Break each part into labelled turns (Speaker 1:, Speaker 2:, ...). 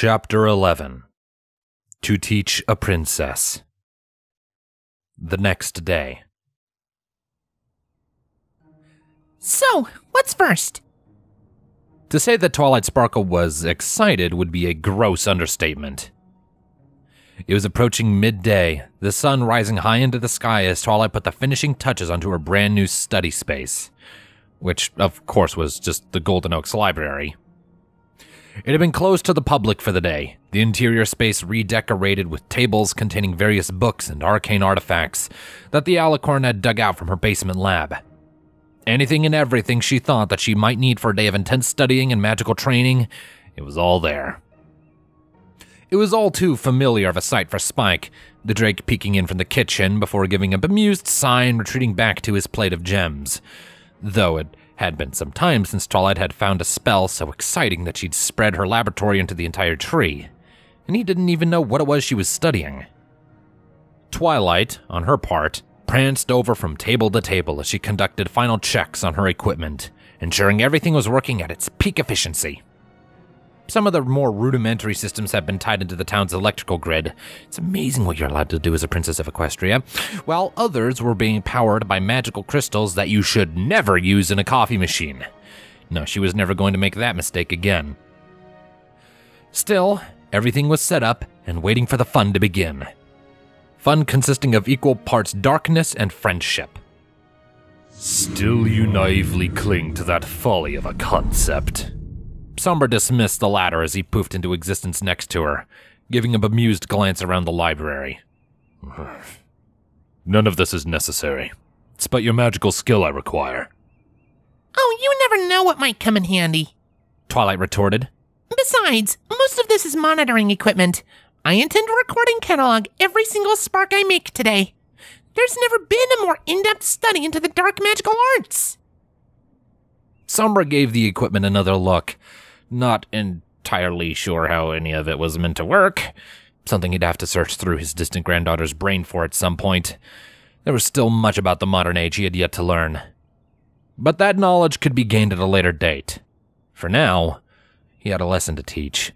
Speaker 1: Chapter 11. To Teach a Princess. The next day.
Speaker 2: So, what's first?
Speaker 1: To say that Twilight Sparkle was excited would be a gross understatement. It was approaching midday, the sun rising high into the sky as Twilight put the finishing touches onto her brand new study space, which, of course, was just the Golden Oaks Library. It had been closed to the public for the day, the interior space redecorated with tables containing various books and arcane artifacts that the Alicorn had dug out from her basement lab. Anything and everything she thought that she might need for a day of intense studying and magical training, it was all there. It was all too familiar of a sight for Spike, the Drake peeking in from the kitchen before giving a bemused sigh and retreating back to his plate of gems, though it had been some time since Twilight had found a spell so exciting that she'd spread her laboratory into the entire tree, and he didn't even know what it was she was studying. Twilight, on her part, pranced over from table to table as she conducted final checks on her equipment, ensuring everything was working at its peak efficiency. Some of the more rudimentary systems have been tied into the town's electrical grid. It's amazing what you're allowed to do as a princess of Equestria, while others were being powered by magical crystals that you should never use in a coffee machine. No, she was never going to make that mistake again. Still, everything was set up and waiting for the fun to begin. Fun consisting of equal parts darkness and friendship.
Speaker 3: Still you naively cling to that folly of a concept.
Speaker 1: Sombra dismissed the latter as he poofed into existence next to her, giving a bemused glance around the library.
Speaker 3: None of this is necessary. It's but your magical skill I require.
Speaker 2: Oh, you never know what might come in handy,
Speaker 1: Twilight retorted.
Speaker 2: Besides, most of this is monitoring equipment. I intend to record and catalog every single spark I make today. There's never been a more in-depth study into the dark magical arts.
Speaker 1: Sombra gave the equipment another look, not entirely sure how any of it was meant to work, something he'd have to search through his distant granddaughter's brain for at some point. There was still much about the modern age he had yet to learn. But that knowledge could be gained at a later date. For now, he had a lesson to teach.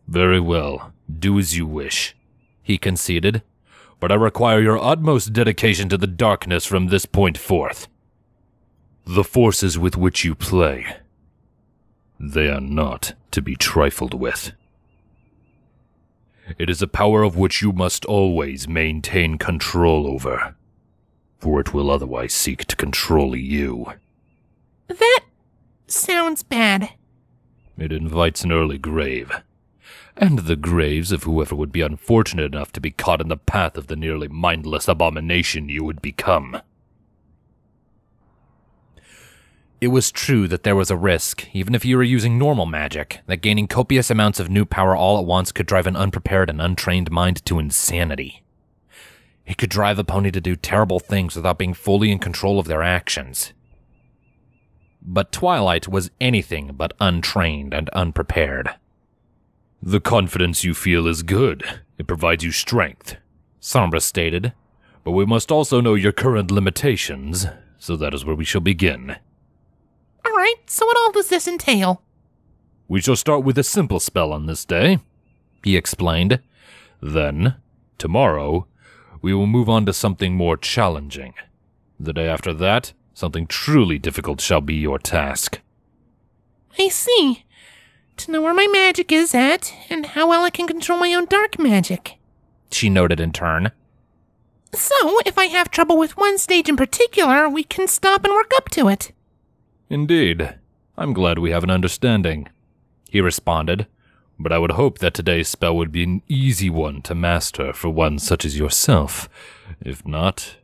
Speaker 3: Very well, do as you wish, he conceded, but I require your utmost dedication to the darkness from this point forth. The forces with which you play, they are not to be trifled with. It is a power of which you must always maintain control over, for it will otherwise seek to control you.
Speaker 2: That sounds bad.
Speaker 3: It invites an early grave, and the graves of whoever would be unfortunate enough to be caught in the path of the nearly mindless abomination you would become.
Speaker 1: It was true that there was a risk, even if you were using normal magic, that gaining copious amounts of new power all at once could drive an unprepared and untrained mind to insanity. It could drive a pony to do terrible things without being fully in control of their actions. But Twilight was anything but untrained and unprepared.
Speaker 3: The confidence you feel is good. It provides you strength,
Speaker 1: Sombra stated.
Speaker 3: But we must also know your current limitations, so that is where we shall begin.
Speaker 2: Alright, so what all does this entail?
Speaker 3: We shall start with a simple spell on this day, he explained. Then, tomorrow, we will move on to something more challenging. The day after that, something truly difficult shall be your task.
Speaker 2: I see. To know where my magic is at, and how well I can control my own dark magic,
Speaker 1: she noted in turn.
Speaker 2: So, if I have trouble with one stage in particular, we can stop and work up to it.
Speaker 3: Indeed. I'm glad we have an understanding, he responded, but I would hope that today's spell would be an easy one to master for one such as yourself. If not,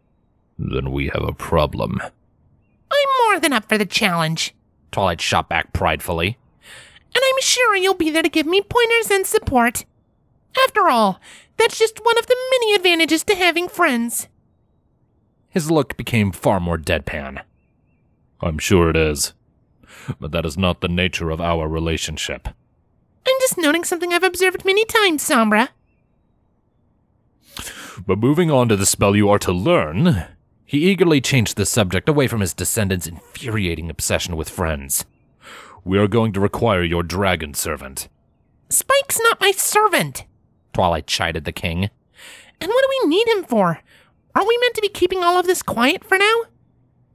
Speaker 3: then we have a problem.
Speaker 2: I'm more than up for the challenge,
Speaker 1: Twilight shot back pridefully.
Speaker 2: And I'm sure you'll be there to give me pointers and support. After all, that's just one of the many advantages to having friends.
Speaker 1: His look became far more deadpan.
Speaker 3: I'm sure it is, but that is not the nature of our relationship.
Speaker 2: I'm just noting something I've observed many times, Sombra.
Speaker 3: But moving on to the spell you are to learn,
Speaker 1: he eagerly changed the subject away from his descendants' infuriating obsession with friends.
Speaker 3: We are going to require your dragon servant.
Speaker 2: Spike's not my servant,
Speaker 1: Twilight chided the king.
Speaker 2: And what do we need him for? Aren't we meant to be keeping all of this quiet for now?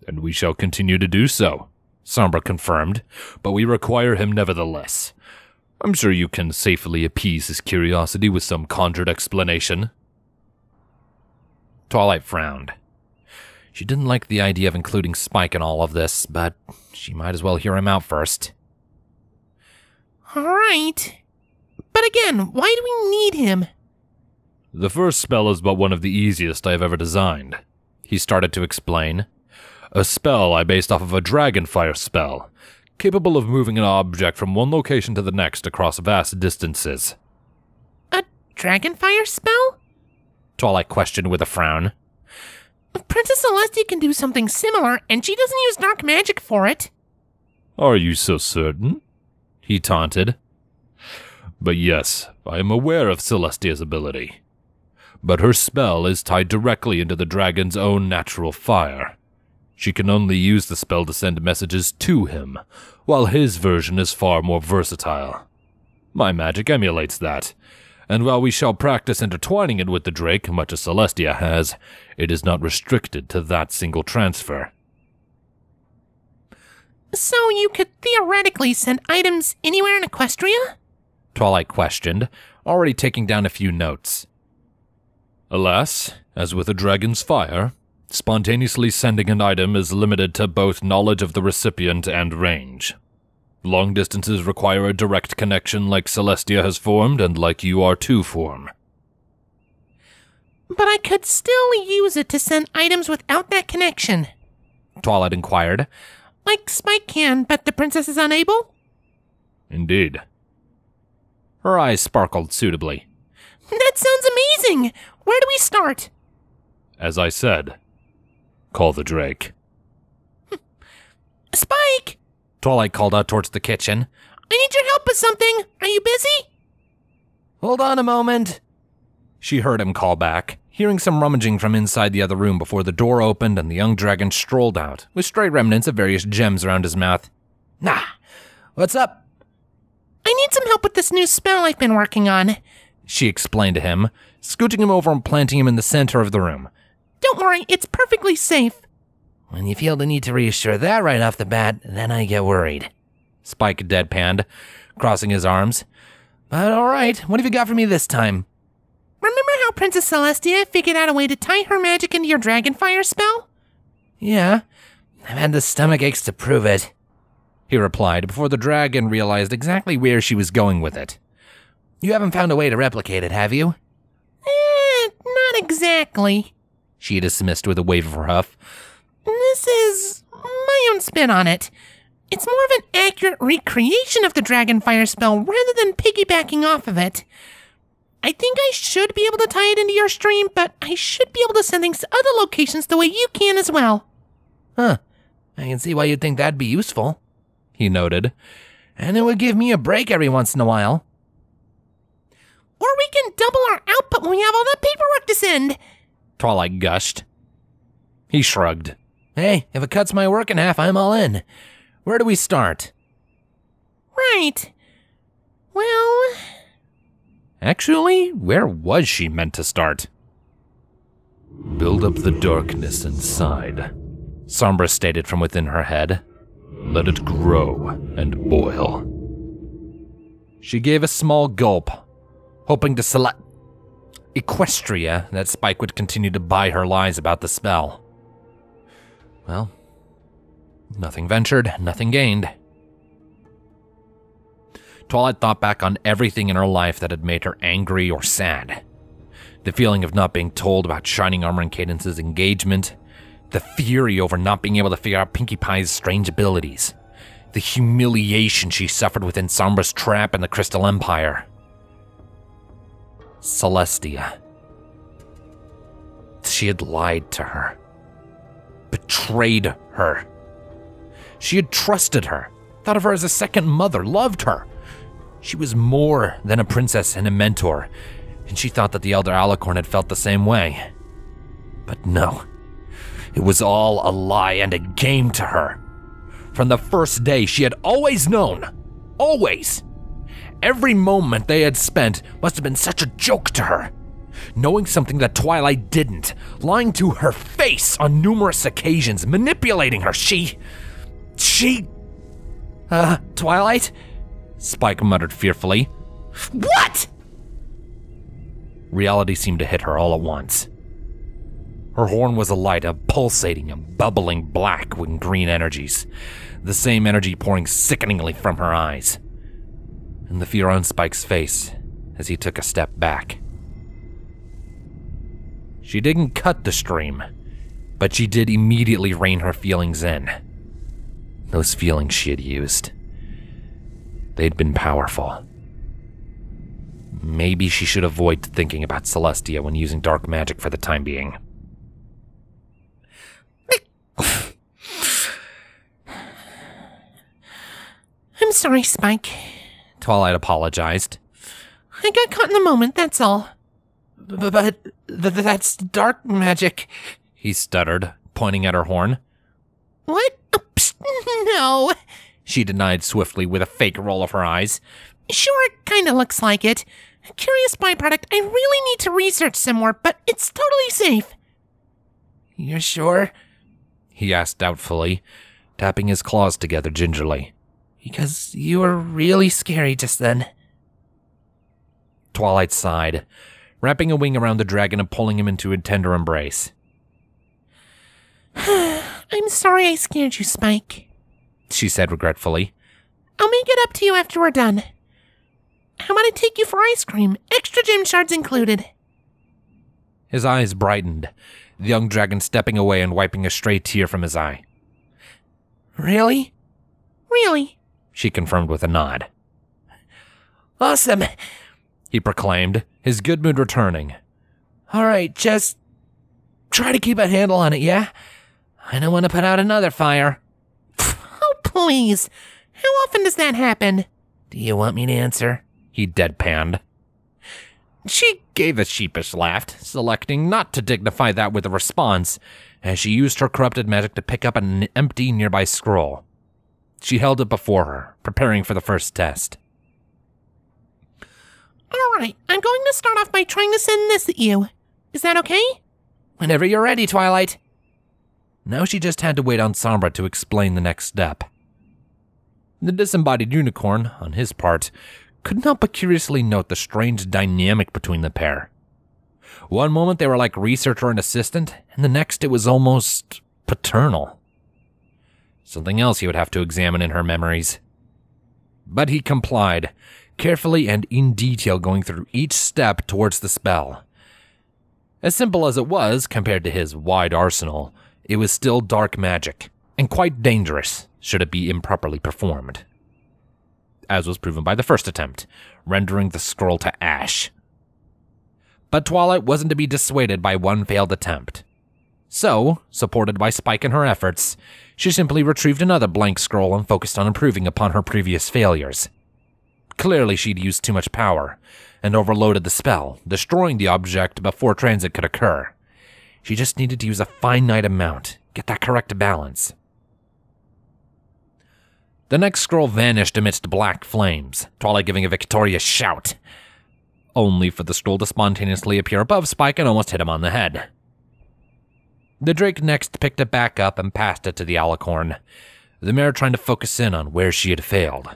Speaker 3: And we shall continue to do so, Sombra confirmed, but we require him nevertheless. I'm sure you can safely appease his curiosity with some conjured explanation.
Speaker 1: Twilight frowned. She didn't like the idea of including Spike in all of this, but she might as well hear him out first.
Speaker 2: All right. But again, why do we need him?
Speaker 3: The first spell is but one of the easiest I have ever designed,
Speaker 1: He started to explain.
Speaker 3: A spell I based off of a dragonfire spell, capable of moving an object from one location to the next across vast distances.
Speaker 2: A dragonfire spell?
Speaker 1: Twilight questioned with a frown.
Speaker 2: Princess Celestia can do something similar, and she doesn't use dark magic for it.
Speaker 3: Are you so certain?
Speaker 1: He taunted.
Speaker 3: But yes, I am aware of Celestia's ability. But her spell is tied directly into the dragon's own natural fire. She can only use the spell to send messages to him, while his version is far more versatile. My magic emulates that, and while we shall practice intertwining it with the Drake, much as Celestia has, it is not restricted to that single transfer.
Speaker 2: So you could theoretically send items anywhere in Equestria?
Speaker 1: Twilight questioned, already taking down a few notes.
Speaker 3: Alas, as with a dragon's fire, spontaneously sending an item is limited to both knowledge of the recipient and range. Long distances require a direct connection like Celestia has formed and like you are to form.
Speaker 2: But I could still use it to send items without that connection.
Speaker 1: Twilight inquired.
Speaker 2: Like Spike can, but the princess is unable?
Speaker 3: Indeed.
Speaker 1: Her eyes sparkled suitably.
Speaker 2: That sounds amazing! Where do we start?
Speaker 3: As I said, call the Drake.
Speaker 2: Spike!
Speaker 1: Twilight called out towards the kitchen.
Speaker 2: I need your help with something. Are you busy?
Speaker 1: Hold on a moment. She heard him call back, hearing some rummaging from inside the other room before the door opened and the young dragon strolled out, with stray remnants of various gems around his mouth. Nah, what's up?
Speaker 2: I need some help with this new spell I've been working on,
Speaker 1: she explained to him, scooting him over and planting him in the center of the room.
Speaker 2: Don't worry, it's perfectly safe.
Speaker 1: When you feel the need to reassure that right off the bat, then I get worried. Spike deadpanned, crossing his arms. But alright, what have you got for me this time?
Speaker 2: Remember how Princess Celestia figured out a way to tie her magic into your dragonfire spell?
Speaker 1: Yeah, I've had the stomach aches to prove it, he replied before the dragon realized exactly where she was going with it. You haven't found a way to replicate it, have you?
Speaker 2: Not exactly,
Speaker 1: she dismissed with a wave of her huff.
Speaker 2: This is my own spin on it. It's more of an accurate recreation of the dragonfire spell rather than piggybacking off of it. I think I should be able to tie it into your stream, but I should be able to send things to other locations the way you can as well.
Speaker 1: Huh. I can see why you'd think that'd be useful, he noted. And it would give me a break every once in a while.
Speaker 2: Or we can double our output when we have all that paperwork to send,
Speaker 1: Twilight gushed. He shrugged. Hey, if it cuts my work in half, I'm all in. Where do we start?
Speaker 2: Right. Well...
Speaker 1: Actually, where was she meant to start?
Speaker 3: Build up the darkness inside,
Speaker 1: Sombra stated from within her head.
Speaker 3: Let it grow and boil.
Speaker 1: She gave a small gulp, hoping to select Equestria that Spike would continue to buy her lies about the spell. Well, nothing ventured, nothing gained. Twilight thought back on everything in her life that had made her angry or sad. The feeling of not being told about Shining Armor and Cadence's engagement, the fury over not being able to figure out Pinkie Pie's strange abilities, the humiliation she suffered within Sombra's trap and the Crystal Empire. Celestia. She had lied to her. Betrayed her. She had trusted her, thought of her as a second mother, loved her. She was more than a princess and a mentor, and she thought that the Elder Alicorn had felt the same way. But no, it was all a lie and a game to her. From the first day, she had always known, always. Every moment they had spent must have been such a joke to her. Knowing something that Twilight didn't, lying to her face on numerous occasions, manipulating her, Twilight? Spike muttered fearfully.
Speaker 2: What?
Speaker 1: Reality seemed to hit her all at once. Her horn was alight, a pulsating and bubbling black with green energies, the same energy pouring sickeningly from her eyes, and the fear on Spike's face as he took a step back. She didn't cut the stream, but she did immediately rein her feelings in. Those feelings she had used. They'd been powerful. Maybe she should avoid thinking about Celestia when using dark magic for the time being.
Speaker 2: I'm sorry, Spike.
Speaker 1: Twilight apologized.
Speaker 2: I got caught in the moment, that's all.
Speaker 1: But that's dark magic, he stuttered, pointing at her horn.
Speaker 2: What? Psst, no.
Speaker 1: She denied swiftly with a fake roll of her eyes.
Speaker 2: Sure, it kinda looks like it. Curious byproduct, I really need to research some more, but it's totally safe.
Speaker 1: You're sure? He asked doubtfully, tapping his claws together gingerly. Because you were really scary just then. Twilight sighed, wrapping a wing around the dragon and pulling him into a tender embrace.
Speaker 2: I'm sorry I scared you, Spike,
Speaker 1: she said regretfully.
Speaker 2: I'll make it up to you after we're done. How about I take you for ice cream? Extra gem shards included.
Speaker 1: His eyes brightened, the young dragon stepping away and wiping a stray tear from his eye. Really?
Speaker 2: Really?
Speaker 1: She confirmed with a nod.
Speaker 2: Awesome,
Speaker 1: he proclaimed, his good mood returning. All right, just try to keep a handle on it, yeah? I don't want to put out another fire.
Speaker 2: Oh, please. How often does that happen?
Speaker 1: Do you want me to answer? He deadpanned. She gave a sheepish laugh, selecting not to dignify that with a response, as she used her corrupted magic to pick up an empty nearby scroll. She held it before her, preparing for the first test.
Speaker 2: All right, I'm going to start off by trying to send this at you. Is that okay?
Speaker 1: Whenever you're ready, Twilight. Now she just had to wait on Sombra to explain the next step. The disembodied unicorn, on his part, could not but curiously note the strange dynamic between the pair. One moment they were like researcher and assistant, and the next it was almost paternal. Something else he would have to examine in her memories. But he complied, carefully and in detail going through each step towards the spell. As simple as it was compared to his wide arsenal, it was still dark magic, and quite dangerous should it be improperly performed. As was proven by the first attempt, rendering the scroll to ash. But Twilight wasn't to be dissuaded by one failed attempt. So, supported by Spike in her efforts, she simply retrieved another blank scroll and focused on improving upon her previous failures. Clearly she'd used too much power, and overloaded the spell, destroying the object before transit could occur. She just needed to use a finite amount, get that correct balance. The next scroll vanished amidst black flames, Twilight giving a victorious shout, only for the scroll to spontaneously appear above Spike and almost hit him on the head. The Drake next picked it back up and passed it to the alicorn, the mare trying to focus in on where she had failed.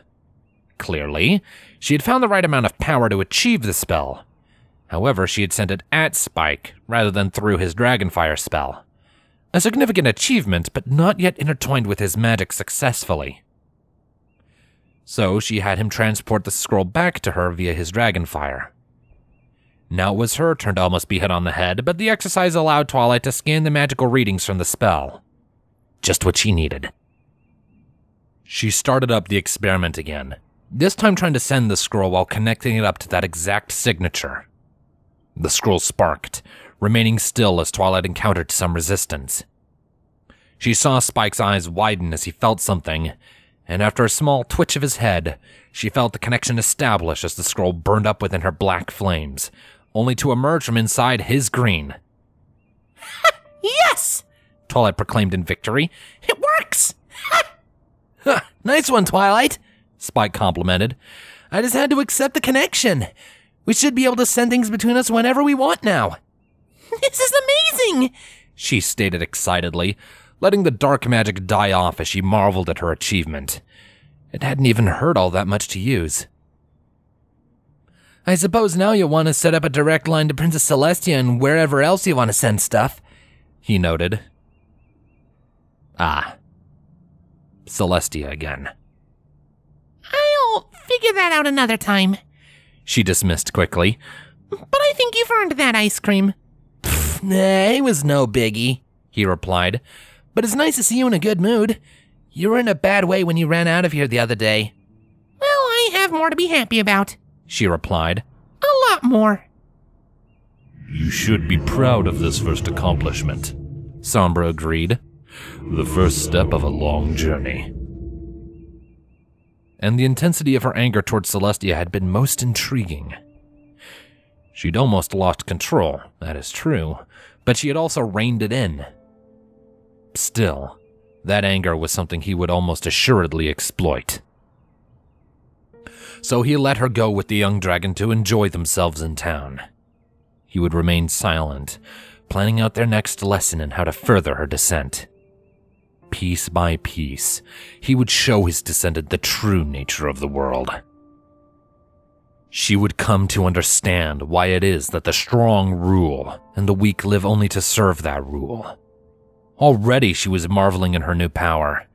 Speaker 1: Clearly, she had found the right amount of power to achieve the spell. However, she had sent it at Spike rather than through his Dragonfire spell. A significant achievement, but not yet intertwined with his magic successfully. So she had him transport the scroll back to her via his Dragonfire. Now it was her turn to almost be hit on the head, but the exercise allowed Twilight to scan the magical readings from the spell. Just what she needed. She started up the experiment again, this time trying to send the scroll while connecting it up to that exact signature. The scroll sparked, remaining still as Twilight encountered some resistance. She saw Spike's eyes widen as he felt something, and after a small twitch of his head, she felt the connection establish as the scroll burned up within her black flames, only to emerge from inside his green.
Speaker 2: Yes!
Speaker 1: Twilight proclaimed in victory.
Speaker 2: It works!
Speaker 1: Nice one, Twilight, Spike complimented. I just had to accept the connection. We should be able to send things between us whenever we want now.
Speaker 2: This is amazing!
Speaker 1: She stated excitedly, letting the dark magic die off as she marveled at her achievement. It hadn't even hurt all that much to use. I suppose now you'll want to set up a direct line to Princess Celestia and wherever else you want to send stuff, he noted. Ah. Celestia again.
Speaker 2: I'll figure that out another time,
Speaker 1: she dismissed quickly.
Speaker 2: but I think you've earned that ice cream.
Speaker 1: Nah, it was no biggie, he replied. But it's nice to see you in a good mood. You were in a bad way when you ran out of here the other day.
Speaker 2: Well, I have more to be happy about,
Speaker 1: she replied.
Speaker 2: A lot more.
Speaker 3: You should be proud of this first accomplishment,
Speaker 1: Sombra agreed.
Speaker 3: The first step of a long journey.
Speaker 1: And the intensity of her anger towards Celestia had been most intriguing. She'd almost lost control, that is true, but she had also reined it in. Still, that anger was something he would almost assuredly exploit. So he let her go with the young dragon to enjoy themselves in town. He would remain silent, planning out their next lesson in how to further her descent. Piece by piece, he would show his descendant the true nature of the world. She would come to understand why it is that the strong rule and the weak live only to serve that rule. Already she was marveling in her new power,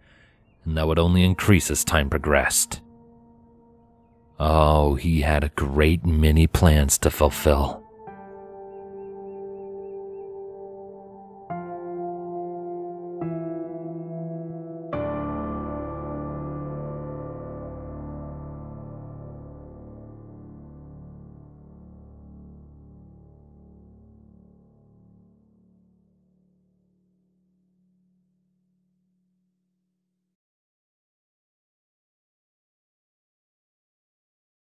Speaker 1: and that would only increase as time progressed. Oh, he had a great many plans to fulfill.